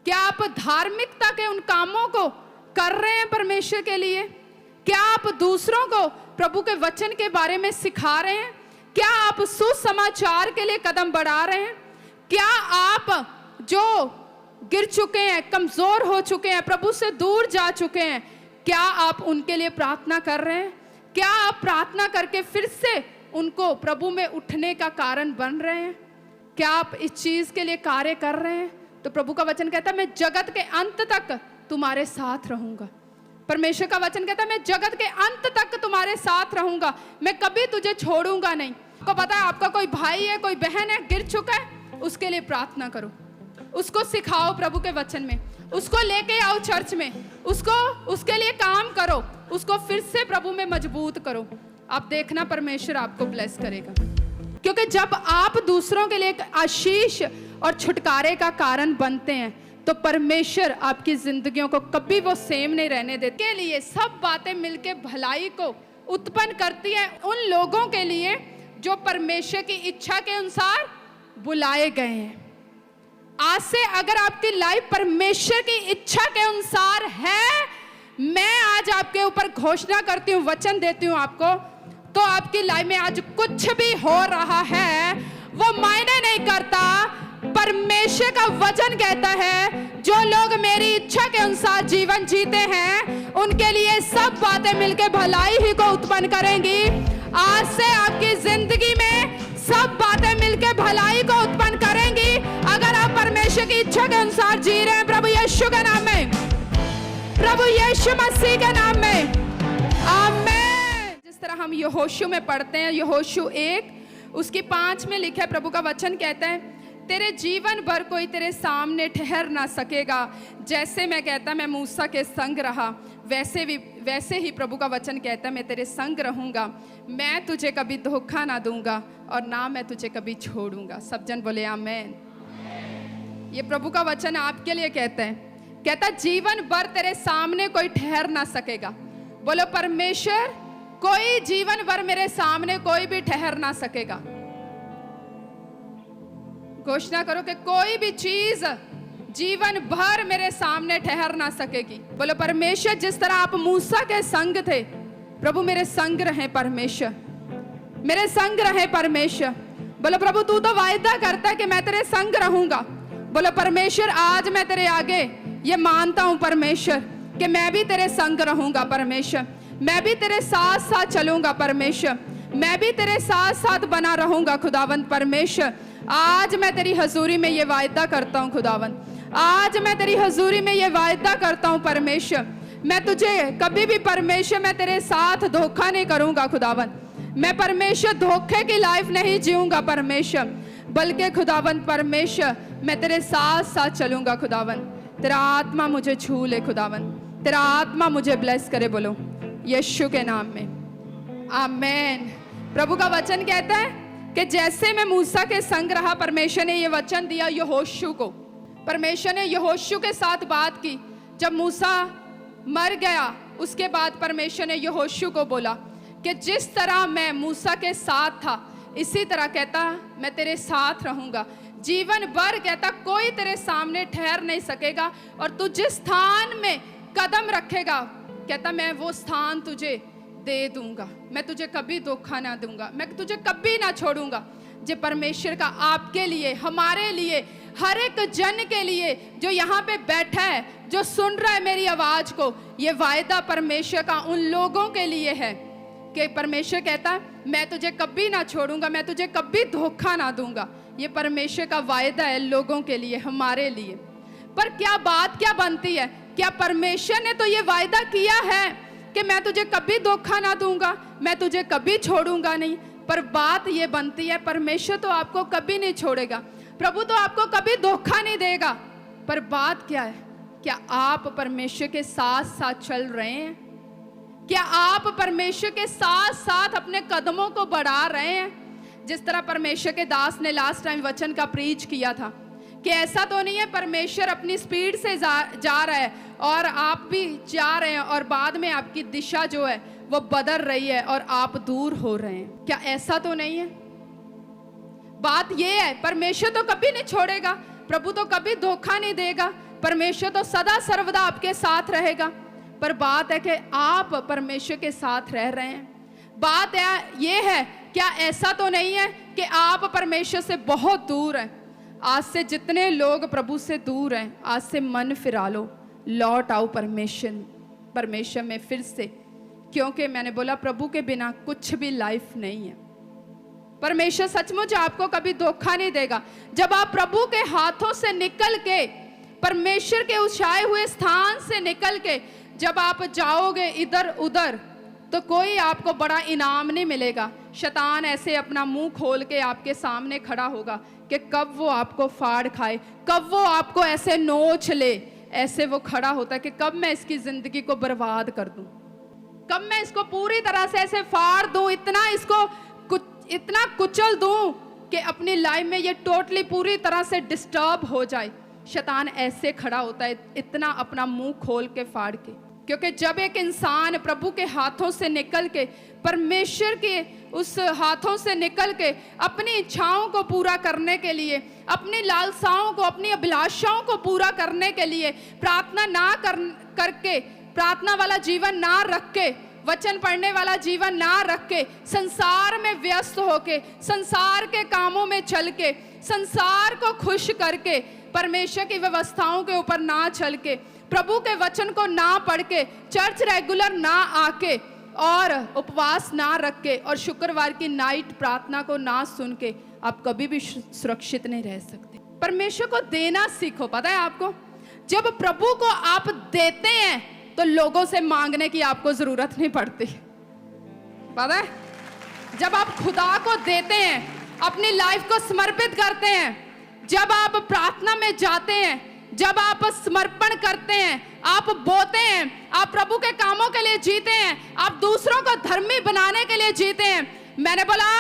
क्या आप धार्मिकता के उन कामों को कर रहे हैं परमेश्वर के लिए? क्या आप दूसरों को प्रभु के वचन के बारे में सिखा रहे हैं? क्या आप सुसमाचार के लिए कदम बढ़ा रहे हैं? क्या आप जो गिर चुके हैं, कमजोर हो चुके हैं, प्रभु से दूर जा चुके हैं, क्या आप उनके लिए प्रार्थना कर रहे हैं? क्या आप प्रार्थना करके फिर से उनको प्रभु में उठने का कारण बन रहे हैं? क्या आप इस चीज के लिए कार्य कर रहे हैं? तो प्रभु का वचन कहता है मैं जगत के अंत तक तुम्हारे साथ रहूंगा। परमेश्वर का वचन कहता है मैं जगत के अंत तक तुम्हारे साथ रहूंगा, मैं कभी तुझे छोड़ूंगा नहीं। आपको पता है आपका कोई भाई है, कोई बहन है, गिर चुका है, उसके लिए प्रार्थना करो, उसको सिखाओ प्रभु के वचन में, उसको लेके आओ चर्च में, उसके लिए काम करो, उसको फिर से प्रभु में मजबूत करो। आप देखना परमेश्वर आपको ब्लेस करेगा। क्योंकि जब आप दूसरों के लिए एक आशीष और छुटकारे का कारण बनते हैं तो परमेश्वर आपकी जिंदगियों को कभी वो सेम नहीं रहने देते। के लिए सब बातें मिलके भलाई को उत्पन्न करती हैं उन लोगों के लिए जो परमेश्वर की इच्छा के अनुसार बुलाए गए हैं। आज से अगर आपकी लाइफ परमेश्वर की इच्छा के अनुसार है, मैं आज आपके ऊपर घोषणा करती हूँ, वचन देती हूँ आपको, तो आपकी लाइफ में आज कुछ भी हो रहा है वो मायने नहीं करता। परमेश्वर का वचन कहता है जो लोग मेरी इच्छा के अनुसार जीवन जीते हैं उनके लिए सब बातें मिलकर भलाई ही को उत्पन्न करेंगी। आज से आपकी जिंदगी में सब बातें मिलकर भलाई को उत्पन्न करेंगी अगर आप परमेश्वर की इच्छा के अनुसार जी रहे हैं। प्रभु यीशु के नाम में, प्रभु यीशु मसीह के नाम में, आमीन। जिस तरह हम यहोशू में पढ़ते हैं, यहोशू 1 उसकी 5 में लिखा है, प्रभु का वचन कहता है तेरे जीवन भर कोई तेरे सामने ठहर ना सकेगा। जैसे मैं कहता मैं मूसा के संग रहा वैसे ही प्रभु का वचन कहता है मैं तेरे संग रहूंगा, मैं तुझे कभी धोखा ना दूंगा और ना मैं तुझे कभी छोड़ूंगा। सब जन बोले आमीन। ये प्रभु का वचन आपके लिए कहता है, कहता जीवन भर तेरे सामने कोई ठहर ना सकेगा। बोलो परमेश्वर, कोई जीवन भर मेरे सामने कोई भी ठहर ना सकेगा। घोषणा करो कि कोई भी चीज जीवन भर मेरे सामने ठहर ना सकेगी। बोलो परमेश्वर, जिस तरह आप मूसा के संग थे, प्रभु मेरे संग रहे परमेश्वर, मेरे संग रहे परमेश्वर। बोलो प्रभु तू तो वायदा करता है कि मैं तेरे संग रहूंगा। बोलो परमेश्वर, आज मैं तेरे आगे ये मानता हूं परमेश्वर कि मैं भी तेरे संग रहूंगा परमेश्वर, मैं भी तेरे साथ साथ चलूंगा परमेश्वर, मैं भी तेरे साथ साथ बना रहूंगा खुदावंद परमेश्वर। आज मैं तेरी हजूरी में ये वायदा करता हूँ खुदावंद, आज मैं तेरी हजूरी में ये वायदा करता हूँ परमेश्वर, मैं तुझे कभी भी परमेश्वर मैं तेरे साथ धोखा नहीं करूंगा खुदावंद। मैं परमेश्वर धोखे की लाइफ नहीं जीऊंगा परमेश्वर, बल्कि खुदावंद परमेश्वर मैं तेरे साथ साथ चलूंगा खुदावंद। तेरा आत्मा मुझे छू ले खुदावंद, तेरा आत्मा मुझे ब्लेस करे। बोलो यीशु के नाम में आमीन। प्रभु का वचन कहता है कि जैसे मैं मूसा के संग रहा, परमेश्वर ने ये वचन दिया यहोशू को। परमेश्वर ने यहोशू के साथ बात की। जब मूसा मर गया उसके बाद परमेश्वर ने यहोशू को बोला कि जिस तरह मैं मूसा के साथ था इसी तरह कहता मैं तेरे साथ रहूंगा। जीवन भर कहता कोई तेरे सामने ठहर नहीं सकेगा और तू जिस स्थान में कदम रखेगा कहता मैं वो स्थान तुझे दे दूंगा, मैं तुझे कभी धोखा ना दूंगा, मैं तुझे कभी ना छोड़ूंगा। जे परमेश्वर का आपके लिए, हमारे लिए, हर एक जन के लिए जो यहाँ पे बैठा है, जो सुन रहा है मेरी आवाज को, ये वायदा परमेश्वर का उन लोगों के लिए है कि परमेश्वर कहता मैं तुझे कभी ना छोड़ूंगा, मैं तुझे कभी धोखा ना दूंगा। ये परमेश्वर का वायदा है लोगों के लिए, हमारे लिए। पर क्या बात क्या बनती है, क्या परमेश्वर ने तो ये वायदा किया है कि मैं तुझे कभी धोखा ना दूंगा, मैं तुझे कभी छोड़ूंगा नहीं, पर बात ये बनती है परमेश्वर तो आपको कभी नहीं छोड़ेगा, प्रभु तो आपको कभी धोखा नहीं देगा। पर बात क्या है, क्या आप परमेश्वर के साथ साथ चल रहे हैं? क्या आप परमेश्वर के साथ साथ अपने कदमों को बढ़ा रहे हैं? जिस तरह परमेश्वर के दास ने लास्ट टाइम वचन का प्रीच किया था कि ऐसा तो नहीं है परमेश्वर अपनी स्पीड से जा रहा है और आप भी जा रहे हैं और बाद में आपकी दिशा जो है वो बदल रही है और आप दूर हो रहे हैं। क्या ऐसा तो नहीं है? बात ये है परमेश्वर तो कभी नहीं छोड़ेगा, प्रभु तो कभी धोखा नहीं देगा, परमेश्वर तो सदा सर्वदा आपके साथ रहेगा, पर बात है कि आप परमेश्वर के साथ रह रहे हैं। बात ये है, क्या ऐसा तो नहीं है कि आप परमेश्वर से बहुत दूर हैं? आज से जितने लोग प्रभु से दूर हैं, आज से मन फिरा लो, लौट आओ परमेश्वर में फिर से, क्योंकि मैंने बोला प्रभु के बिना कुछ भी लाइफ नहीं है। परमेश्वर सचमुच आपको कभी धोखा नहीं देगा। जब आप प्रभु के हाथों से निकल के, परमेश्वर के उछाए हुए स्थान से निकल के जब आप जाओगे इधर उधर, तो कोई आपको बड़ा इनाम नहीं मिलेगा। शैतान ऐसे अपना मुंह खोल के आपके सामने खड़ा होगा कि कब वो आपको फाड़ खाए, कब वो आपको ऐसे नोच ले। ऐसे वो खड़ा होता है कि कब मैं इसकी जिंदगी को बर्बाद कर दूं, कब मैं इसको पूरी तरह से ऐसे फाड़ दूं, इतना कुचल दूं कि अपनी लाइफ में ये टोटली पूरी तरह से डिस्टर्ब हो जाए। शैतान ऐसे खड़ा होता है, इतना अपना मुंह खोल के फाड़ के। क्योंकि जब एक इंसान प्रभु के हाथों से निकल के, परमेश्वर के उस हाथों से निकल के अपनी इच्छाओं को पूरा करने के लिए, अपनी लालसाओं को, अपनी अभिलाषाओं को पूरा करने के लिए प्रार्थना ना करके, प्रार्थना वाला जीवन ना रख के, वचन पढ़ने वाला जीवन ना रख के, संसार में व्यस्त होके, संसार के कामों में चल के, संसार को खुश करके, परमेश्वर की व्यवस्थाओं के ऊपर ना चल के, प्रभु के वचन को ना पढ़ के, चर्च रेगुलर ना आके और उपवास ना रख के और शुक्रवार की नाइट प्रार्थना को ना सुन के, आप कभी भी सुरक्षित नहीं रह सकते। परमेश्वर को देना सीखो। पता है आपको, जब प्रभु को आप देते हैं तो लोगों से मांगने की आपको जरूरत नहीं पड़ती। पता है, जब आप खुदा को देते हैं, अपनी लाइफ को समर्पित करते हैं, जब आप प्रार्थना में जाते हैं, जब आप समर्पण करते हैं, आप बोते हैं, आप प्रभु के कामों के लिए जीते हैं, आप दूसरों को धर्मी बनाने के लिए जीते हैं, मैंने बोला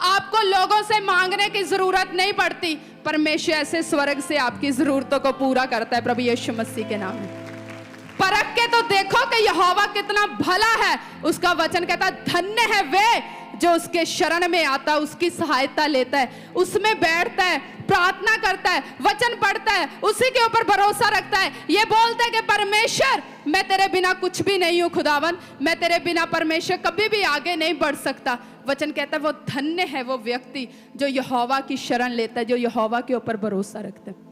आपको लोगों से मांगने की जरूरत नहीं पड़ती। परमेश्वर ऐसे स्वर्ग से आपकी जरूरतों को पूरा करता है, प्रभु यीशु मसीह के नाम में। परख के तो देखो कि यहोवा कितना भला है। उसका वचन कहता है धन्य है वे जो उसके शरण में आता है, उसकी सहायता लेता है, उसमें बैठता है, प्रार्थना करता है, वचन पढ़ता है, उसी के ऊपर भरोसा रखता है। ये बोलता है कि परमेश्वर मैं तेरे बिना कुछ भी नहीं हूं, खुदावन मैं तेरे बिना परमेश्वर कभी भी आगे नहीं बढ़ सकता। वचन कहता है वो धन्य है वो व्यक्ति जो यहोवा की शरण लेता है, जो यहोवा के ऊपर भरोसा रखता है।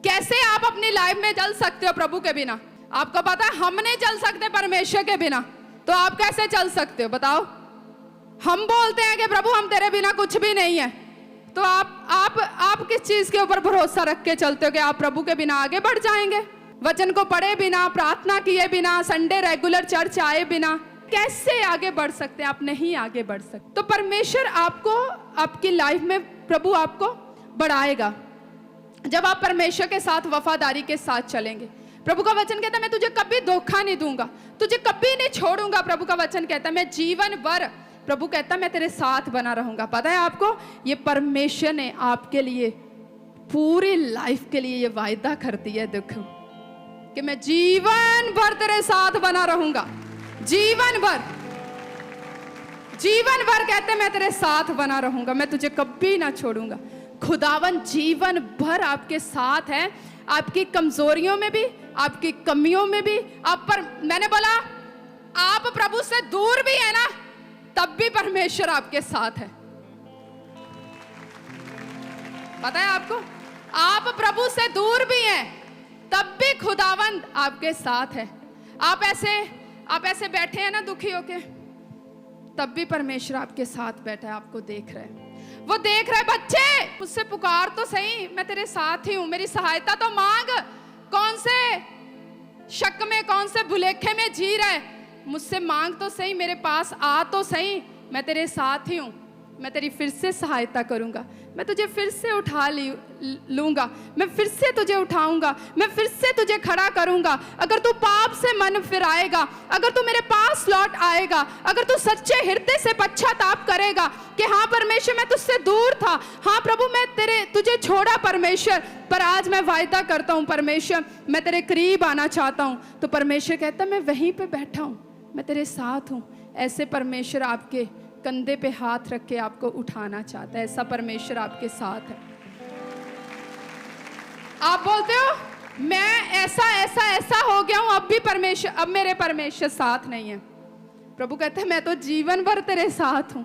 कैसे आप अपनी लाइफ में चल सकते हो प्रभु के बिना? आपको पता है हम नहीं चल सकते परमेश्वर के बिना, तो आप कैसे चल सकते हो बताओ? हम बोलते हैं कि प्रभु हम तेरे बिना कुछ भी नहीं है, तो आप किस चीज के ऊपर भरोसा रख के चलते हो कि आप प्रभु के बिना आगे बढ़ जाएंगे? वचन को पढ़े बिना, प्रार्थना किए बिना, संडे रेगुलर चर्च आए बिना कैसे आगे बढ़ सकते हैं? आप नहीं आगे बढ़ सकते। तो परमेश्वर आपको, आपकी लाइफ में प्रभु आपको बढ़ाएगा जब आप परमेश्वर के साथ वफादारी के साथ चलेंगे। प्रभु का वचन कहता है मैं तुझे कभी धोखा नहीं दूंगा, तुझे कभी नहीं छोड़ूंगा। प्रभु का वचन कहता है मैं जीवन भर, प्रभु कहता है मैं तेरे साथ बना रहूंगा। पता है आपको, ये परमेश्वर ने आपके लिए पूरी लाइफ के लिए ये वायदा कर दिया है, देखो कि मैं जीवन भर तेरे साथ बना रहूंगा। जीवन भर कहते मैं तेरे साथ बना रहूंगा, मैं तुझे कभी ना छोड़ूंगा। खुदावन जीवन भर आपके साथ है, आपकी कमजोरियों में भी, आपकी कमियों में भी। आप पर मैंने बोला आप प्रभु से दूर भी है ना, तब भी परमेश्वर आपके साथ है। पता है आपको, आप प्रभु से दूर भी हैं, तब भी खुदावंद आपके साथ है। आप ऐसे बैठे हैं ना दुखी होके, तब भी परमेश्वर आपके साथ बैठा है, आपको देख रहा है। वो देख रहा है बच्चे मुझसे पुकार तो सही, मैं तेरे साथ ही हूं, मेरी सहायता तो मांग। कौन से शक में, कौन से भुलेखे में जी रहा है, मुझसे मांग तो सही, मेरे पास आ तो सही, मैं तेरे साथ ही हूं, मैं तेरी फिर से सहायता करूंगा, मैं तुझे फिर से उठा लूंगा, मैं फिर से तुझे उठाऊंगा, मैं फिर से तुझे खड़ा करूंगा। अगर तू पाप से मन फिराएगा, अगर तू मेरे पास लौट आएगा, अगर तू सच्चे हृदय से पश्चाताप करेगा कि हाँ परमेश्वर मैं तुझसे दूर था, हाँ प्रभु मैं तुझे छोड़ा परमेश्वर, पर आज मैं वायदा करता हूँ परमेश्वर मैं तेरे करीब आना चाहता हूँ, तो परमेश्वर कहता मैं वहीं पे बैठा हूँ, मैं तेरे साथ हूँ। ऐसे परमेश्वर आपके कंधे पे हाथ रख के आपको उठाना चाहता है, ऐसा परमेश्वर आपके साथ है। आप बोलते हो मैं ऐसा ऐसा ऐसा हो गया हूं, अब मेरे परमेश्वर साथ नहीं है। प्रभु कहते हैं मैं तो जीवन भर तेरे साथ हूं।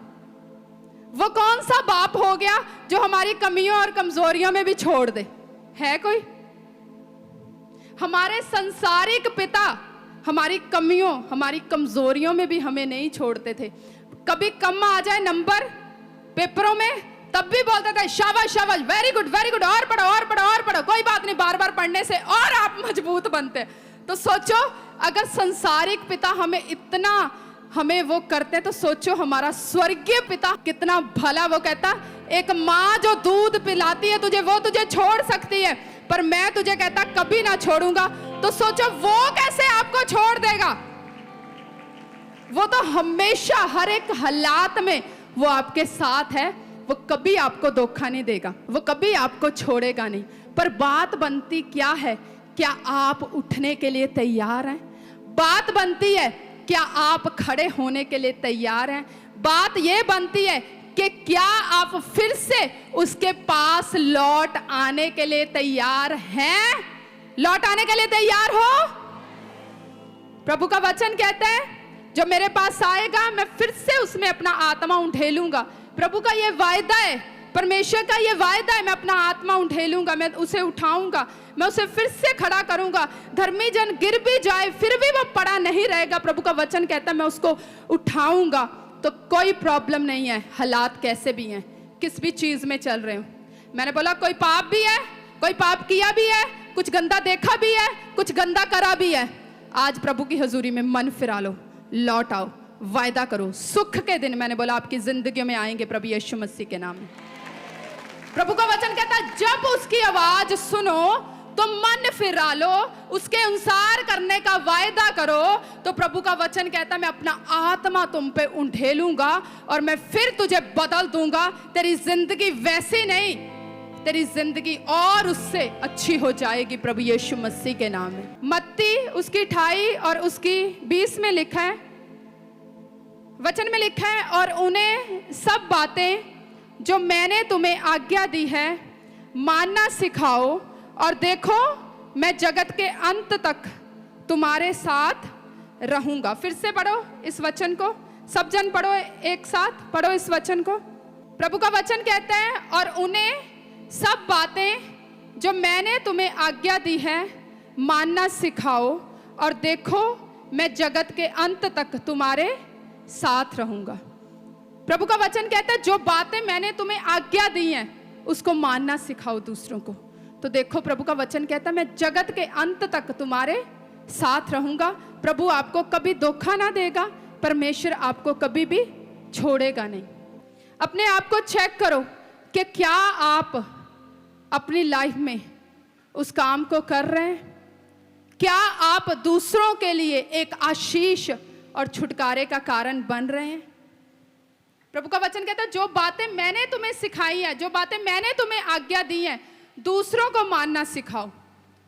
वो कौन सा बाप हो गया जो हमारी कमियों और कमजोरियों में भी छोड़ दे? है कोई? हमारे संसारिक पिता हमारी कमियों, हमारी कमजोरियों में भी हमें नहीं छोड़ते थे। कभी कम आ जाए नंबर पेपरों में, तब भी बोलते थे शाबाश शाबाश, वेरी गुड, और पढ़ो और पढ़ो और पढ़ो, कोई बात नहीं, बार बार पढ़ने से और आप मजबूत बनते। तो सोचो अगर संसारिक पिता हमें वो करते तो सोचो हमारा स्वर्गीय पिता कितना भला। वो कहता एक माँ जो दूध पिलाती है तुझे, वो तुझे छोड़ सकती है, पर मैं तुझे कहता कभी ना छोड़ूंगा। तो सोचो वो कैसे आपको छोड़ देगा? वो तो हमेशा हर एक हालात में वो आपके साथ है। वो कभी आपको धोखा नहीं देगा, वो कभी आपको छोड़ेगा नहीं। पर बात बनती क्या है? क्या आप उठने के लिए तैयार हैं? बात बनती है क्या आप खड़े होने के लिए तैयार हैं? बात ये बनती है कि क्या आप फिर से उसके पास लौट आने के लिए तैयार हैं? लौट आने के लिए तैयार हो? प्रभु का वचन कहता है जो मेरे पास आएगा मैं फिर से उसमें अपना आत्मा उंडेलूंगा। प्रभु का ये वायदा है, परमेश्वर का ये वायदा है, मैं अपना आत्मा उंडेलूंगा, मैं उसे उठाऊंगा, मैं उसे फिर से खड़ा करूंगा। धर्मी जन गिर भी जाए फिर भी वो पड़ा नहीं रहेगा। प्रभु का वचन कहता है मैं उसको उठाऊंगा। तो कोई प्रॉब्लम नहीं है, हालात कैसे भी हैं, किस भी चीज में चल रहे हो। मैंने बोला कोई पाप भी है, कोई पाप किया भी है, कुछ गंदा देखा भी है, कुछ गंदा करा भी है, आज प्रभु की हजूरी में मन फिरा लो, लौट आओ, वायदा करो, सुख के दिन मैंने बोला आपकी जिंदगियों में आएंगे प्रभु यीशु मसीह के नाम में। प्रभु का वचन कहता है जब उसकी आवाज सुनो तो मन फिरा लो, उसके अनुसार करने का वायदा करो। तो प्रभु का वचन कहता है मैं अपना आत्मा तुम पे उंडेलूंगा और मैं फिर तुझे बदल दूंगा। तेरी जिंदगी वैसी नहीं, तेरी जिंदगी और उससे अच्छी हो जाएगी प्रभु यीशु मसीह के नाम में। मत्ती उसकी 28 और उसकी 20 में लिखा है, वचन में लिखा है और उन्हें सब बातें जो मैंने तुम्हें आज्ञा दी है मानना सिखाओ, और देखो मैं जगत के अंत तक तुम्हारे साथ रहूंगा। फिर से पढ़ो इस वचन को, सब जन पढ़ो, एक साथ पढ़ो इस वचन को। प्रभु का वचन कहता है और उन्हें सब बातें जो मैंने तुम्हें आज्ञा दी है मानना सिखाओ, और देखो मैं जगत के अंत तक तुम्हारे साथ रहूंगा। प्रभु का वचन कहता है जो बातें मैंने तुम्हें आज्ञा दी हैं उसको मानना सिखाओ दूसरों को। तो देखो प्रभु का वचन कहता है मैं जगत के अंत तक तुम्हारे साथ रहूंगा। प्रभु आपको कभी धोखा ना देगा, परमेश्वर आपको कभी भी छोड़ेगा नहीं। अपने आप को चेक करो कि क्या आप अपनी लाइफ में उस काम को कर रहे हैं? क्या आप दूसरों के लिए एक आशीष और छुटकारे का कारण बन रहे हैं? प्रभु का वचन कहता है जो बातें मैंने तुम्हें सिखाई है, जो बातें मैंने तुम्हें आज्ञा दी हैं, दूसरों को मानना सिखाओ,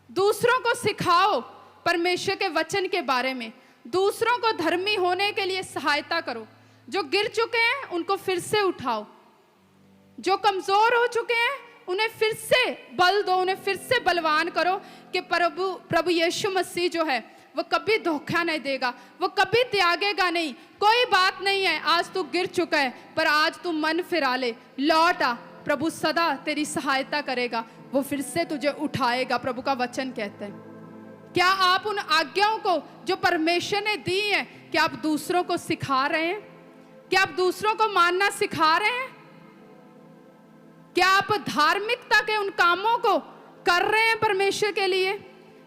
दूसरों को सिखाओ परमेश्वर के वचन के बारे में, दूसरों को धर्मी होने के लिए सहायता करो। जो गिर चुके हैं उनको फिर से उठाओ, जो कमजोर हो चुके हैं उन्हें फिर से बल दो, उन्हें फिर से बलवान करो कि प्रभु यीशु मसीह जो है वो कभी धोखा नहीं देगा, वो कभी त्यागेगा नहीं। कोई बात नहीं है, आज तू गिर चुका है पर आज तू मन फिरा ले, लौट आ, प्रभु सदा तेरी सहायता करेगा, वो फिर से तुझे उठाएगा। प्रभु का वचन कहते हैं क्या आप उन आज्ञाओं को जो परमेश्वर ने दी है क्या आप दूसरों को सिखा रहे हैं? क्या आप दूसरों को मानना सिखा रहे हैं? क्या आप धार्मिकता के उन कामों को कर रहे हैं परमेश्वर के लिए?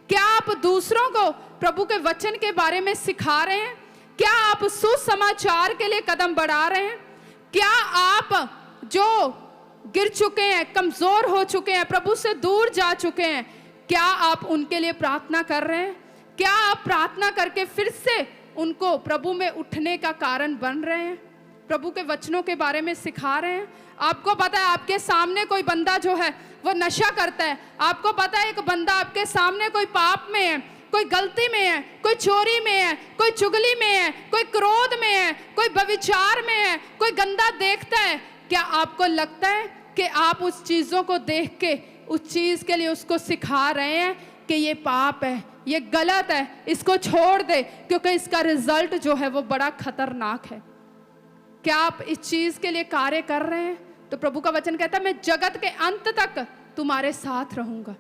क्या आप दूसरों को प्रभु के वचन के बारे में सिखा रहे हैं? क्या आप सुसमाचार के लिए कदम बढ़ा रहे हैं? क्या आप जो गिर चुके हैं, कमजोर हो चुके हैं, प्रभु से दूर जा चुके हैं, क्या आप उनके लिए प्रार्थना कर रहे हैं? क्या आप प्रार्थना करके फिर से उनको प्रभु में उठने का कारण बन रहे हैं? प्रभु के वचनों के बारे में सिखा रहे हैं? आपको पता है आपके सामने कोई बंदा जो है वो नशा करता है, आपको पता है एक बंदा आपके सामने कोई पाप में है, कोई गलती में है, कोई चोरी में है, कोई चुगली में है, कोई क्रोध में है, कोई व्यभिचार में है, कोई गंदा देखता है, क्या आपको लगता है कि आप उस चीज़ों को देख के उस चीज़ के लिए उसको सिखा रहे हैं? कि ये पाप है, ये गलत है, इसको छोड़ दे, क्योंकि इसका रिजल्ट जो है वो बड़ा खतरनाक है। क्या आप इस चीज के लिए कार्य कर रहे हैं? तो प्रभु का वचन कहता है मैं जगत के अंत तक तुम्हारे साथ रहूंगा।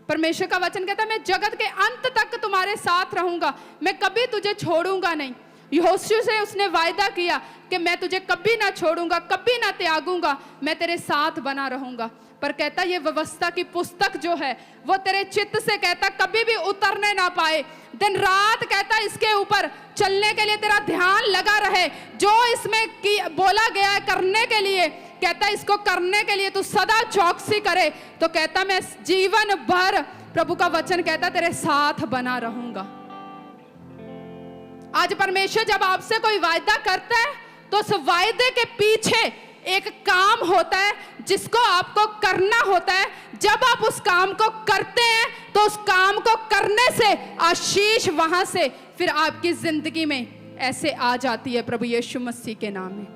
परमेश्वर का वचन कहता है मैं जगत के अंत तक तुम्हारे साथ रहूंगा, मैं कभी तुझे छोड़ूंगा नहीं। यहोशू से उसने वायदा किया कि मैं तुझे कभी ना छोड़ूंगा, कभी ना त्यागूंगा, मैं तेरे साथ बना रहूंगा। पर कहता ये व्यवस्था की पुस्तक जो है वो तेरे चित्त से कहता कभी भी उतरने ना पाए। दिन रात कहता इसके ऊपर चलने के लिए तेरा ध्यान लगा रहे, जो इसमें बोला गया है करने के लिए, कहता इसको करने के लिए तू सदा चौकसी करे। तो कहता मैं जीवन भर, प्रभु का वचन कहता तेरे साथ बना रहूंगा। आज परमेश्वर जब आपसे कोई वायदा करता है तो उस वायदे के पीछे एक काम होता है जिसको आपको करना होता है। जब आप उस काम को करते हैं तो उस काम को करने से आशीष वहां से फिर आपकी जिंदगी में ऐसे आ जाती है प्रभु यीशु मसीह के नाम में।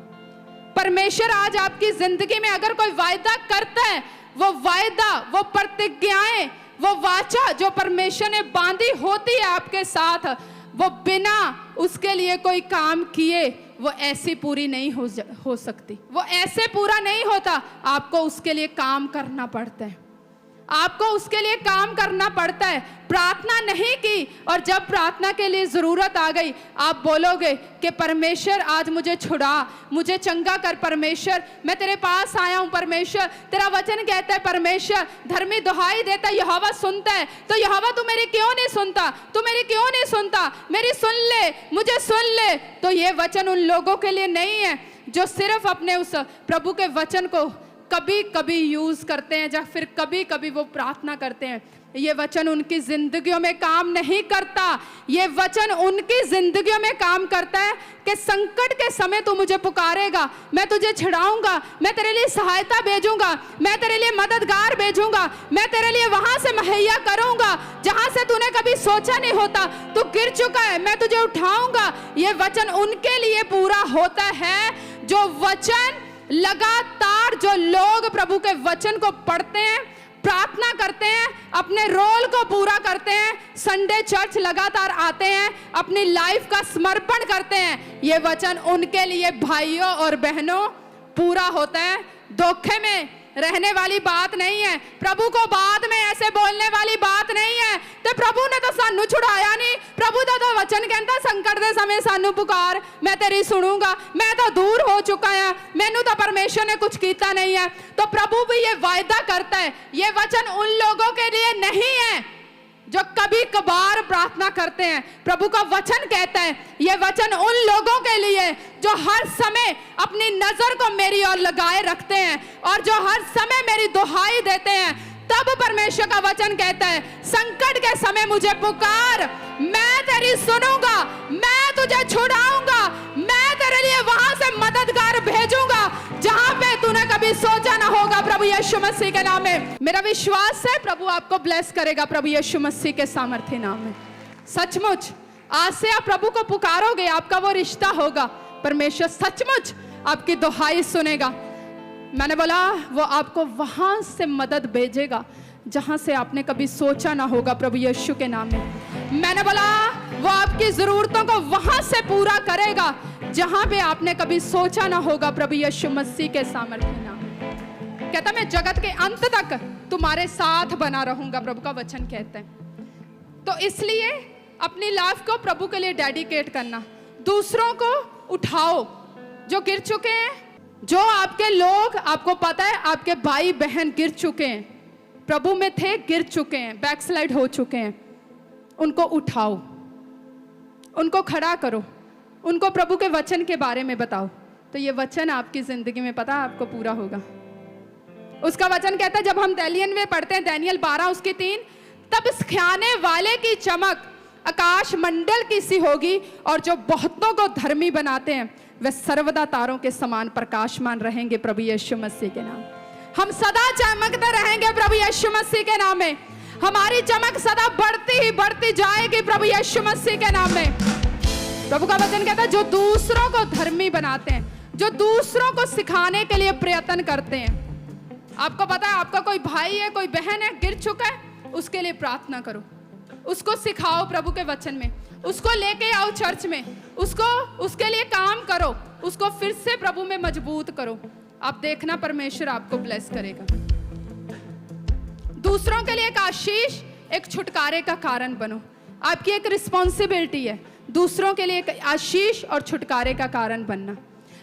परमेश्वर आज आपकी जिंदगी में अगर कोई वायदा करता है, वो वायदा, वो प्रतिज्ञाएं, वो वाचा जो परमेश्वर ने बांधी होती है आपके साथ, वो बिना उसके लिए कोई काम किए वो ऐसी पूरी नहीं हो सकती, वो ऐसे पूरा नहीं होता। आपको उसके लिए काम करना पड़ता है, आपको उसके लिए काम करना पड़ता है। प्रार्थना नहीं की और जब प्रार्थना के लिए जरूरत आ गई आप बोलोगे कि परमेश्वर आज मुझे छुड़ा, मुझे चंगा कर परमेश्वर, मैं तेरे पास आया हूं परमेश्वर। तेरा वचन कहता है परमेश्वर धर्मी दुहाई देता यहोवा सुनता है, तो यहोवा तू मेरी क्यों नहीं सुनता, तू मेरी क्यों नहीं सुनता, मेरी सुन ले, मुझे सुन ले। तो ये वचन उन लोगों के लिए नहीं है जो सिर्फ अपने उस प्रभु के वचन को कभी कभी यूज करते हैं या फिर कभी कभी वो प्रार्थना करते हैं। ये वचन उनकी जिंदगियों में काम नहीं करता। ये वचन उनकी जिंदगियों में काम करता है कि संकट के समय तू मुझे पुकारेगा, मैं तुझे छिड़ाऊंगा, मैं तेरे लिए सहायता भेजूंगा, मैं तेरे लिए मददगार भेजूंगा, मैं तेरे लिए वहां से मुहैया करूंगा जहां से तूने कभी सोचा नहीं होता। तू गिर चुका है, मैं तुझे उठाऊंगा। ये वचन उनके लिए पूरा होता है जो वचन लगातार, जो लोग प्रभु के वचन को पढ़ते हैं, प्रार्थना करते हैं, अपने रोल को पूरा करते हैं, संडे चर्च लगातार आते हैं, अपनी लाइफ का समर्पण करते हैं। ये वचन उनके लिए भाइयों और बहनों पूरा होता है। धोखे में रहने वाली बात नहीं है, प्रभु को बाद में ऐसे बोलने वाली बात नहीं है। तो प्रभु ने तो सानू छुड़ाया नहीं, प्रभु का तो वचन कहता संकट दे समय सानू पुकार, मैं तेरी सुनूंगा, मैं तो दूर हो चुका है, मैनू तो परमेश्वर ने कुछ किया नहीं है। तो प्रभु भी ये वायदा करता है। ये वचन उन लोगों के लिए नहीं है जो कभी कभार प्रार्थना करते हैं। प्रभु का वचन कहता है ये वचन उन लोगों के लिए जो हर समय अपनी नजर को मेरी ओर लगाए रखते हैं और जो हर समय मेरी दुहाई देते हैं। तब परमेश्वर का वचन कहता है संकट के समय मुझे पुकार, मैं तेरी सुनूंगा, मैं तुझे छुड़ाऊंगा, मैं तेरे लिए वहां से मददगार भेजूंगा जहां पे तूने कभी सोचा ना होगा। प्रभु यीशु मसीह के नाम में मेरा विश्वास है प्रभु आपको ब्लेस करेगा, प्रभु यीशु मसीह के सामर्थ्य नाम में। सचमुच आज से आप प्रभु को पुकारोगे, आपका वो रिश्ता होगा, परमेश्वर सचमुच आपकी दुहाई सुनेगा। मैंने बोला वो आपको वहां से मदद भेजेगा जहां से आपने कभी सोचा ना होगा, प्रभु यीशु के नाम में। मैंने बोला वो आपकी जरूरतों को वहां से पूरा करेगा जहां पे आपने कभी सोचा ना होगा, प्रभु यीशु मसीह के सामर्थ्य नाम में। कहता मैं जगत के अंत तक तुम्हारे साथ बना रहूंगा, प्रभु का वचन कहता है। तो इसलिए अपनी लाइफ को प्रभु के लिए डेडिकेट करना, दूसरों को उठाओ जो गिर चुके हैं, जो आपके लोग, आपको पता है आपके भाई बहन गिर चुके हैं, प्रभु में थे गिर चुके हैं, बैकस्लाइड हो चुके हैं, उनको उठाओ, उनको खड़ा करो, उनको प्रभु के वचन के बारे में बताओ। तो ये वचन आपकी जिंदगी में पता आपको पूरा होगा। उसका वचन कहता है जब हम दानियल में पढ़ते हैं, दानियल 12:3, तब सिखाने वाले की चमक आकाश मंडल की सी होगी और जो बहुतों को धर्मी बनाते हैं वे सर्वदा तारों के समान प्रकाशमान रहेंगे, प्रभु यीशु मसीह के नाम। हम सदा चमकते रहेंगे प्रभु यीशु मसीह के नाम में। हमारी चमक सदा बढ़ती ही बढ़ती जाएगी प्रभु यीशु मसीह के नाम में। प्रभु का वचन कहता है जो दूसरों को धर्मी बनाते हैं, जो दूसरों को सिखाने के लिए प्रयत्न करते हैं। आपको पता है आपका कोई भाई है, कोई बहन है, गिर चुका है, उसके लिए प्रार्थना करो, उसको सिखाओ प्रभु के वचन में, उसको लेके आओ चर्च में, उसके लिए काम करो, उसको फिर से प्रभु में मजबूत करो। आप देखना परमेश्वर आपको ब्लेस करेगा। दूसरों के लिए एक आशीष, एक छुटकारे का कारण बनो। आपकी एक रिस्पॉन्सिबिलिटी है दूसरों के लिए एक आशीष और छुटकारे का कारण बनना,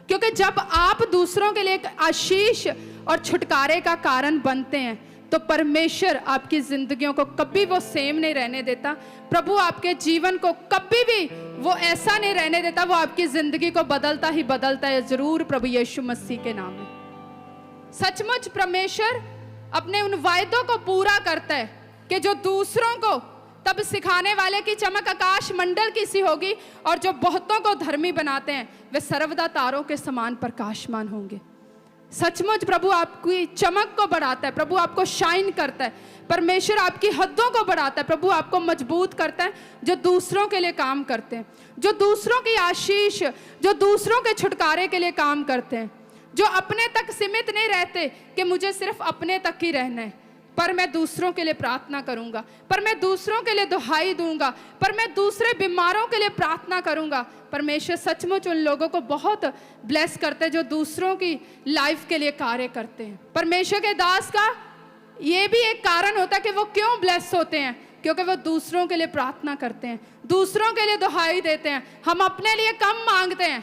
क्योंकि जब आप दूसरों के लिए एक आशीष और छुटकारे का कारण बनते हैं तो परमेश्वर आपकी जिंदगियों को कभी वो सेम नहीं रहने देता। प्रभु आपके जीवन को कभी भी वो ऐसा नहीं रहने देता, वो आपकी जिंदगी को बदलता ही बदलता है जरूर प्रभु यीशु मसीह के नाम में। सचमुच परमेश्वर अपने उन वायदों को पूरा करता है कि जो दूसरों को तब सिखाने वाले की चमक आकाश मंडल की सी होगी, और जो बहुतों को धर्मी बनाते हैं वे सर्वदा तारों के समान प्रकाशमान होंगे। सचमुच प्रभु आपकी चमक को बढ़ाता है, प्रभु आपको शाइन करता है, परमेश्वर आपकी हद्दों को बढ़ाता है, प्रभु आपको मजबूत करता है। जो दूसरों के लिए काम करते हैं, जो दूसरों की आशीष, जो दूसरों के छुटकारे के लिए काम करते हैं, जो अपने तक सीमित नहीं रहते कि मुझे सिर्फ अपने तक ही रहना है, पर मैं दूसरों के लिए प्रार्थना करूंगा, पर मैं दूसरों के लिए दुहाई दूंगा, पर मैं दूसरे बीमारों के लिए प्रार्थना करूंगा। परमेश्वर सचमुच उन लोगों को बहुत ब्लेस करते हैं जो दूसरों की लाइफ के लिए कार्य करते हैं। परमेश्वर के दास का ये भी एक कारण होता है कि वो क्यों ब्लेस होते हैं, क्योंकि वो दूसरों के लिए प्रार्थना करते हैं, दूसरों के लिए दुहाई देते हैं। हम अपने लिए कम मांगते हैं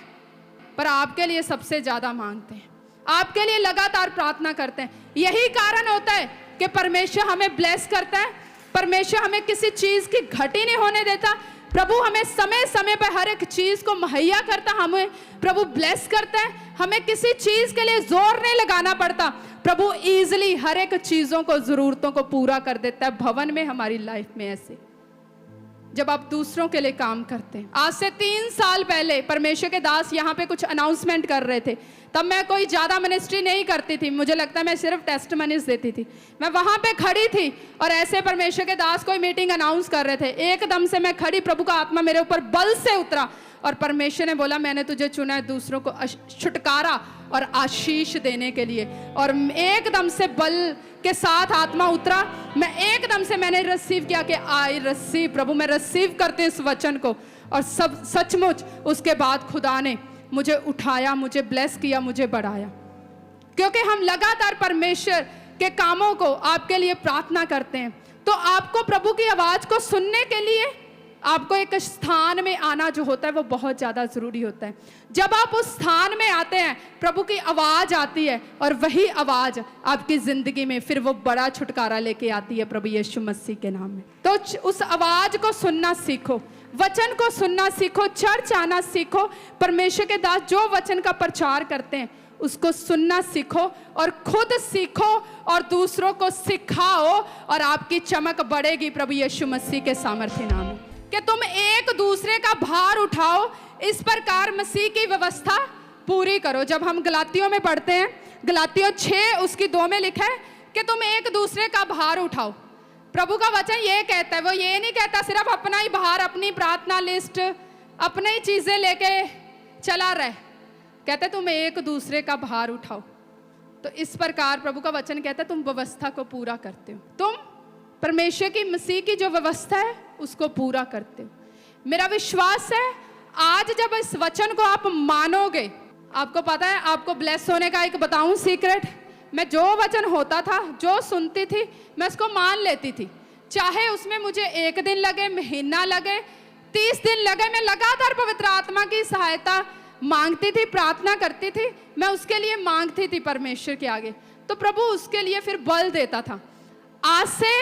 पर आपके लिए सबसे ज्यादा मांगते हैं, आपके लिए लगातार प्रार्थना करते हैं। यही कारण होता है कि परमेश्वर हमें ब्लेस करता है, परमेश्वर हमें किसी चीज की घटी नहीं होने देता। प्रभु हमें समय समय पर हर एक चीज को मुहैया करता, हमें प्रभु ब्लेस करता है, हमें किसी चीज के लिए जोर नहीं लगाना पड़ता। प्रभु इजीली हर एक चीजों को, जरूरतों को पूरा कर देता है भवन में, हमारी लाइफ में। ऐसे जब आप दूसरों के लिए काम करते हैं। आज से 3 साल पहले परमेश्वर के दास यहाँ पे कुछ अनाउंसमेंट कर रहे थे, तब मैं कोई ज़्यादा मिनिस्ट्री नहीं करती थी, मुझे लगता है मैं सिर्फ टेस्टमनीज देती थी। मैं वहाँ पे खड़ी थी और ऐसे परमेश्वर के दास कोई मीटिंग अनाउंस कर रहे थे, एकदम से मैं खड़ी, प्रभु का आत्मा मेरे ऊपर बल से उतरा और परमेश्वर ने बोला मैंने तुझे चुना है दूसरों को छुटकारा और आशीष देने के लिए। और एकदम से बल के साथ आत्मा उतरा, मैं एकदम से मैंने रिसीव किया कि आई रिसीव, प्रभु मैं रिसीव करते इस वचन को। और सब सचमुच उसके बाद खुदा ने मुझे उठाया, मुझे ब्लेस किया, मुझे बढ़ाया, क्योंकि हम लगातार परमेश्वर के कामों को आपके लिए प्रार्थना करते हैं। तो आपको प्रभु की आवाज को सुनने के लिए आपको एक स्थान में आना जो होता है वो बहुत ज़्यादा ज़रूरी होता है। जब आप उस स्थान में आते हैं प्रभु की आवाज़ आती है और वही आवाज़ आपकी ज़िंदगी में फिर वो बड़ा छुटकारा लेके आती है प्रभु यीशु मसीह के नाम में। तो उस आवाज़ को सुनना सीखो, वचन को सुनना सीखो, चर्च आना सीखो। परमेश्वर के दास जो वचन का प्रचार करते हैं उसको सुनना सीखो और खुद सीखो और दूसरों को सिखाओ और आपकी चमक बढ़ेगी प्रभु यीशु मसीह के सामर्थ्य नाम में। कि तुम एक दूसरे का भार उठाओ, इस प्रकार मसीह की व्यवस्था पूरी करो। जब हम गलातियों में पढ़ते हैं, गलातियों 6 उसकी 2 में लिखा है कि तुम एक दूसरे का भार उठाओ। प्रभु का वचन ये कहता है, वो ये नहीं कहता सिर्फ अपना ही भार, अपनी प्रार्थना लिस्ट, अपनी ही चीजें लेके चला रहे, कहते तुम एक दूसरे का भार उठाओ। तो इस प्रकार प्रभु का वचन कहता है तुम व्यवस्था को पूरा करते हो, तुम परमेश्वर की मसीह की जो व्यवस्था है उसको पूरा करते हो। मेरा विश्वास है आज जब इस वचन को आप मानोगे, आपको पता है आपको ब्लेस होने का एक बताऊं सीक्रेट, मैं जो वचन होता था, जो सुनती थी, मैं उसको मान लेती थी, चाहे उसमें मुझे 1 दिन लगे, महीना लगे, 30 दिन लगे, मैं लगातार पवित्र आत्मा की सहायता मांगती थी, प्रार्थना करती थी, मैं उसके लिए मांगती थी परमेश्वर के आगे, तो प्रभु उसके लिए फिर बल देता था। आज से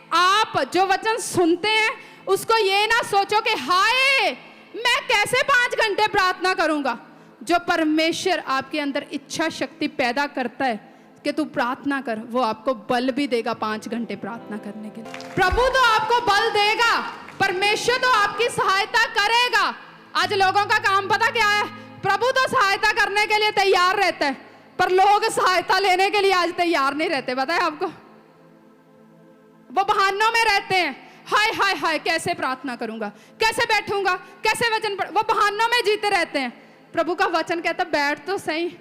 आप जो वचन सुनते हैं उसको ये ना सोचो कि हाय मैं कैसे 5 घंटे प्रार्थना करूंगा। जो परमेश्वर आपके अंदर इच्छा शक्ति पैदा करता है कि तू प्रार्थना कर, वो आपको बल भी देगा 5 घंटे प्रार्थना करने के लिए। प्रभु तो आपको बल देगा, परमेश्वर तो आपकी सहायता करेगा। आज लोगों का काम पता क्या है, प्रभु तो सहायता करने के लिए तैयार रहता है पर लोग सहायता लेने के लिए आज तैयार नहीं रहते। पता है आपको, वो बहानों में रहते हैं, हाय हाय हाय कैसे प्रार्थना करूंगा, कैसे बैठूंगा, कैसे वचन पढ़, वो बहानों में जीते रहते हैं। प्रभु का वचन कहता बैठ तो सही,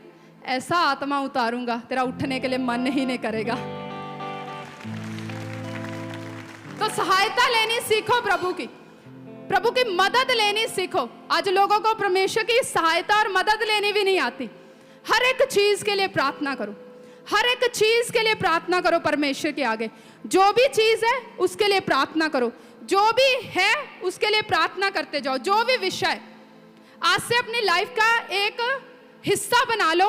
ऐसा आत्मा उतारूंगा तेरा उठने के लिए मन ही नहीं करेगा। तो सहायता लेनी सीखो, प्रभु की मदद लेनी सीखो। आज लोगों को परमेश्वर की सहायता और मदद लेनी भी नहीं आती। हर एक चीज के लिए प्रार्थना करो, हर एक चीज के लिए प्रार्थना करो परमेश्वर के आगे। जो भी चीज है उसके लिए प्रार्थना करो, जो भी है उसके लिए प्रार्थना करते जाओ। जो भी विषय आज से अपनी लाइफ का एक हिस्सा बना लो,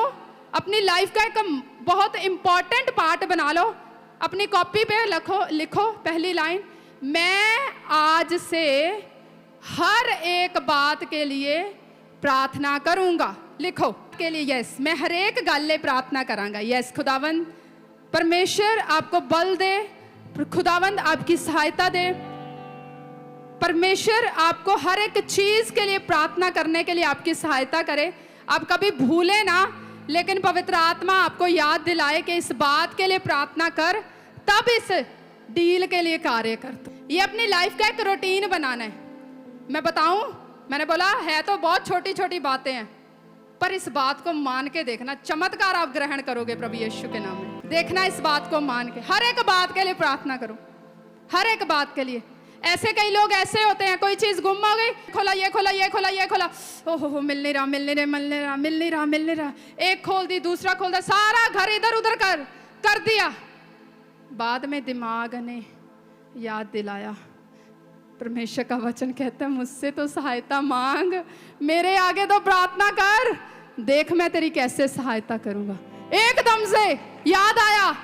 अपनी लाइफ का एक बहुत इंपॉर्टेंट पार्ट बना लो। अपनी कॉपी पे लिखो पहली लाइन, मैं आज से हर एक बात के लिए प्रार्थना करूंगा। लिखो के लिए, यस मैं हर एक गल प्रार्थना करांगा। यस खुदावंद परमेश्वर आपको बल दे, खुदावंद आपकी सहायता दे, परमेश्वर आपको हर एक चीज के लिए प्रार्थना करने के लिए आपकी सहायता करे। आप कभी भूले ना, लेकिन पवित्र आत्मा आपको याद दिलाए कि इस बात के लिए प्रार्थना कर, तब इस डील के लिए कार्य कर। ये अपनी लाइफ का एक रूटीन बनाना है। मैं बताऊं, मैंने बोला है तो बहुत छोटी छोटी बातें हैं, पर इस बात को मान के देखना, चमत्कार आप ग्रहण करोगे प्रभु यीशु के नाम में। देखना इस बात को मान के, हर एक बात के लिए प्रार्थना करो, हर एक बात के लिए। ऐसे कई लोग ऐसे होते हैं, कोई चीज गुम हो गई, खोला ये खोला ये खोला ये खोला, ओहो मिल नहीं रहा मिल नहीं रहा मिल नहीं रहा मिल नहीं रहा मिल नहीं रहा, एक खोल दी दूसरा खोल दिया, सारा घर इधर उधर कर दिया। बाद में दिमाग ने याद दिलाया, परमेश्वर का वचन कहता है मुझसे तो सहायता मांग, मेरे आगे तो प्रार्थना कर, देख मैं तेरी कैसे सहायता करूंगा। एकदम से याद आया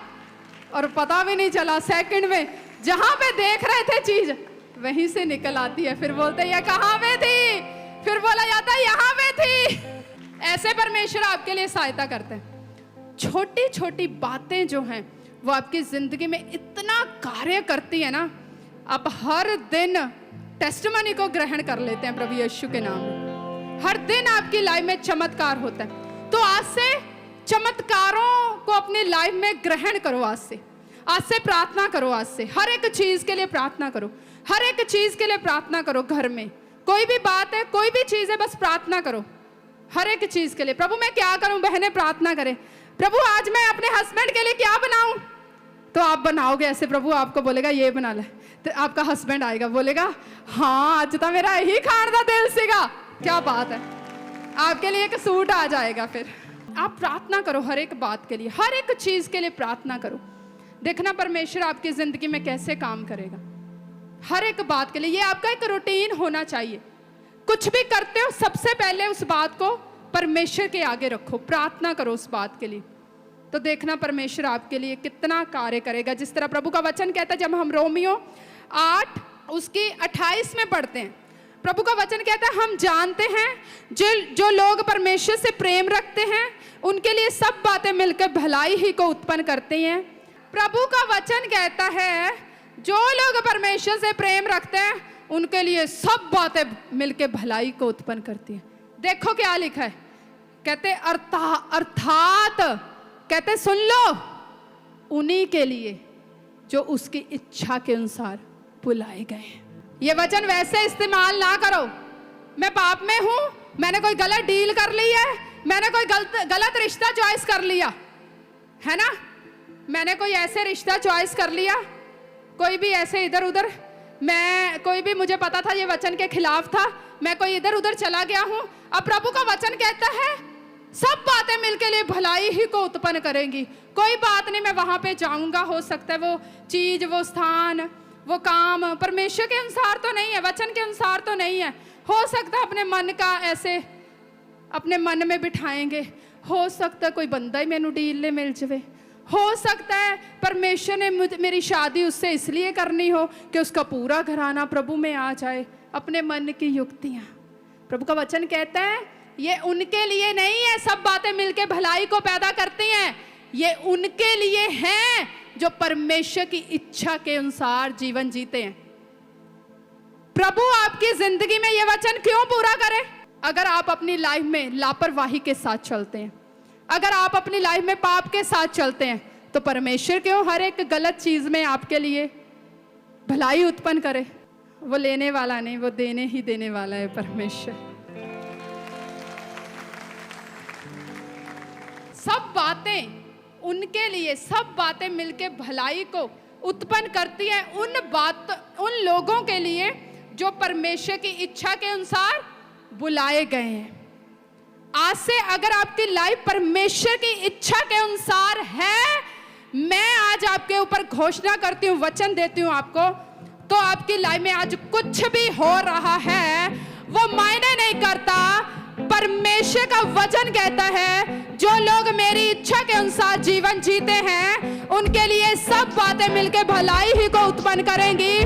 और पता भी नहीं चला, सेकंड में जहां पे देख रहे थे चीज वहीं से निकल आती है। फिर बोलते ये कहां पे थी, फिर बोला जाता है यहां पे थी। ऐसे परमेश्वर आपके लिए सहायता करते हैं। छोटी छोटी बातें जो हैं वो आपकी जिंदगी में इतना कार्य करती है ना, आप हर दिन टेस्टिमनी को ग्रहण कर लेते हैं प्रभु यीशु के नाम में। हर दिन आपकी लाइफ में चमत्कार होता है। तो आज से चमत्कारों को अपनी लाइफ में ग्रहण करो। आज से प्रार्थना करो, आज से हर एक चीज के लिए प्रार्थना करो, हर एक चीज के लिए प्रार्थना करो। घर में कोई भी बात है, कोई भी चीज है, बस प्रार्थना करो हर एक चीज के लिए। प्रभु मैं क्या करूं, बहनें प्रार्थना करें, प्रभु आज मैं अपने हस्बैंड के लिए क्या बनाऊं, तो आप बनाओगे ऐसे, प्रभु आपको बोलेगा ये बना ले, तो आपका हस्बैंड आएगा बोलेगा हाँ आज तो मेरा यही खाना दिल सीगा, क्या बात है, आपके लिए एक सूट आ जाएगा। फिर आप प्रार्थना करो हर एक बात के लिए, हर एक चीज के लिए प्रार्थना करो। देखना परमेश्वर आपकी जिंदगी में कैसे काम करेगा हर एक बात के लिए। ये आपका एक रूटीन होना चाहिए। कुछ भी करते हो सबसे पहले उस बात को परमेश्वर के आगे रखो, प्रार्थना करो उस बात के लिए, तो देखना परमेश्वर आपके लिए कितना कार्य करेगा। जिस तरह प्रभु का वचन कहता है, जब हम रोमियो 8 उसकी 28 में पढ़ते हैं, प्रभु का वचन कहता है हम जानते हैं जो लोग परमेश्वर से प्रेम रखते हैं उनके लिए सब बातें मिलकर भलाई ही को उत्पन्न करती हैं। प्रभु का वचन कहता है जो लोग परमेश्वर से प्रेम रखते हैं उनके लिए सब बातें मिलकर भलाई को उत्पन्न करती हैं। देखो क्या लिखा है, कहते अर्थात कहते सुन लो उन्हीं के लिए जो उसकी इच्छा के अनुसार बुलाए गए। ये वचन वैसे इस्तेमाल ना करो, मैं पाप में हूं, मैंने कोई गलत डील कर ली है, मैंने कोई गलत रिश्ता चॉइस कर लिया है ना, मैंने कोई ऐसे रिश्ता चॉइस कर लिया, कोई भी ऐसे इधर उधर, मैं कोई भी मुझे पता था ये वचन के खिलाफ था, मैं कोई इधर उधर चला गया हूं। अब प्रभु का वचन कहता है सब बातें मिलके लिए भलाई ही को उत्पन्न करेंगी। कोई बात नहीं मैं वहां पे जाऊंगा, हो सकता है वो चीज, वो स्थान, वो काम परमेश्वर के अनुसार तो नहीं है, वचन के अनुसार तो नहीं है। हो सकता है अपने मन का ऐसे अपने मन में बिठाएंगे, हो सकता है कोई बंदा ही मैनू डील मिल जाए, हो सकता है परमेश्वर ने मेरी शादी उससे इसलिए करनी हो कि उसका पूरा घराना प्रभु में आ जाए। अपने मन की युक्तियां, प्रभु का वचन कहता है ये उनके लिए नहीं है, सब बातें मिलके भलाई को पैदा करती हैं, ये उनके लिए हैं जो परमेश्वर की इच्छा के अनुसार जीवन जीते हैं। प्रभु आपकी जिंदगी में ये वचन क्यों पूरा करे? अगर आप अपनी लाइफ में लापरवाही के साथ चलते हैं, अगर आप अपनी लाइफ में पाप के साथ चलते हैं, तो परमेश्वर क्यों हर एक गलत चीज में आपके लिए भलाई उत्पन्न करे? वो लेने वाला नहीं, वो देने ही देने वाला है परमेश्वर। सब बातें उनके लिए, सब बातें मिलके भलाई को उत्पन्न करती है उन लोगों के लिए जो परमेश्वर की इच्छा के अनुसार बुलाए गए हैं। आज से अगर आपकी लाइफ परमेश्वर की इच्छा के अनुसार है, मैं आज आपके ऊपर घोषणा करती हूँ, वचन देती हूँ आपको, तो आपकी लाइफ में आज कुछ भी हो रहा है वो मायने नहीं करता। परमेश्वर का वचन कहता है जो लोग मेरी इच्छा के अनुसार जीवन जीते हैं उनके लिए सब बातें मिलकर भलाई ही को उत्पन्न करेंगी।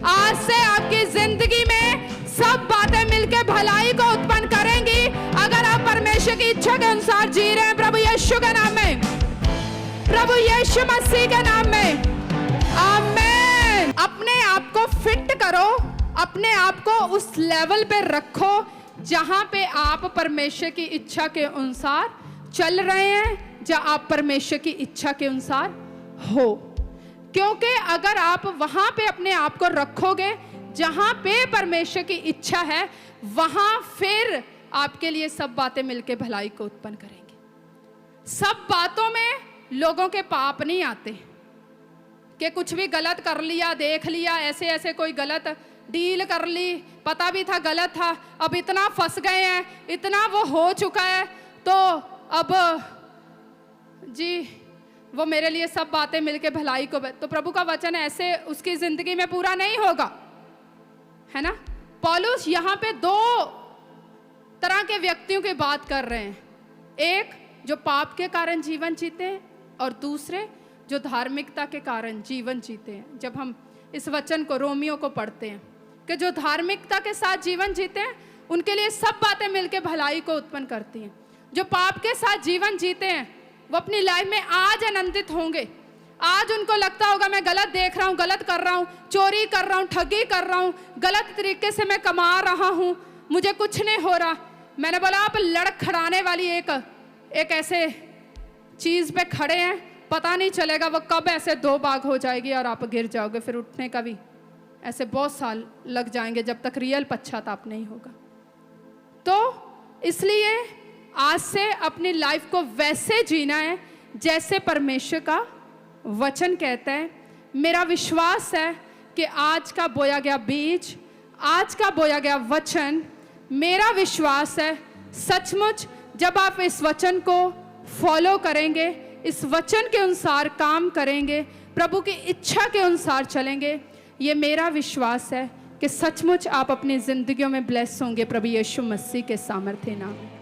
आज से आपकी जिंदगी में सब बातें मिलकर भलाई को उत्पन्न करेंगी अगर आप परमेश्वर की इच्छा के अनुसार जी रहे हैं। प्रभु यीशु के नाम में, प्रभु यीशु मसीह के नाम में, आमीन। अपने आप को फिट करो, अपने आप को उस लेवल पे रखो जहां पे आप परमेश्वर की इच्छा के अनुसार चल रहे हैं, जहां आप परमेश्वर की इच्छा के अनुसार हो। क्योंकि अगर आप वहां पे अपने आप को रखोगे जहां पे परमेश्वर की इच्छा है, वहां फिर आपके लिए सब बातें मिलके भलाई को उत्पन्न करेंगी। सब बातों में लोगों के पाप नहीं आते कि कुछ भी गलत कर लिया, देख लिया, ऐसे ऐसे कोई गलत डील कर ली, पता भी था गलत था, अब इतना फंस गए हैं, इतना वो हो चुका है, तो अब जी वो मेरे लिए सब बातें मिलके भलाई को। तो प्रभु का वचन ऐसे उसकी जिंदगी में पूरा नहीं होगा, है ना। पौलुस यहाँ पे दो तरह के व्यक्तियों की बात कर रहे हैं, एक जो पाप के कारण जीवन जीते हैं और दूसरे जो धार्मिकता के कारण जीवन जीते हैं। जब हम इस वचन को रोमियो को पढ़ते हैं कि जो धार्मिकता के साथ जीवन जीते हैं उनके लिए सब बातें मिलकर भलाई को उत्पन्न करती हैं। जो पाप के साथ जीवन जीते हैं वो अपनी लाइफ में आज आनंदित होंगे। आज उनको लगता होगा मैं गलत देख रहा हूँ, गलत कर रहा हूँ, चोरी कर रहा हूँ, ठगी कर रहा हूँ, गलत तरीके से मैं कमा रहा हूँ, मुझे कुछ नहीं हो रहा। मैंने बोला आप लड़खड़ाने वाली एक ऐसे चीज़ पे खड़े हैं, पता नहीं चलेगा वो कब ऐसे दो भाग हो जाएगी और आप गिर जाओगे, फिर उठने का भी ऐसे बहुत साल लग जाएंगे जब तक रियल पश्चाताप नहीं होगा। तो इसलिए आज से अपनी लाइफ को वैसे जीना है जैसे परमेश्वर का वचन कहता है। मेरा विश्वास है कि आज का बोया गया बीज, आज का बोया गया वचन, मेरा विश्वास है सचमुच जब आप इस वचन को फॉलो करेंगे, इस वचन के अनुसार काम करेंगे, प्रभु की इच्छा के अनुसार चलेंगे, ये मेरा विश्वास है कि सचमुच आप अपनी जिंदगियों में ब्लेस होंगे प्रभु यीशु मसीह के सामर्थ्य नाम में।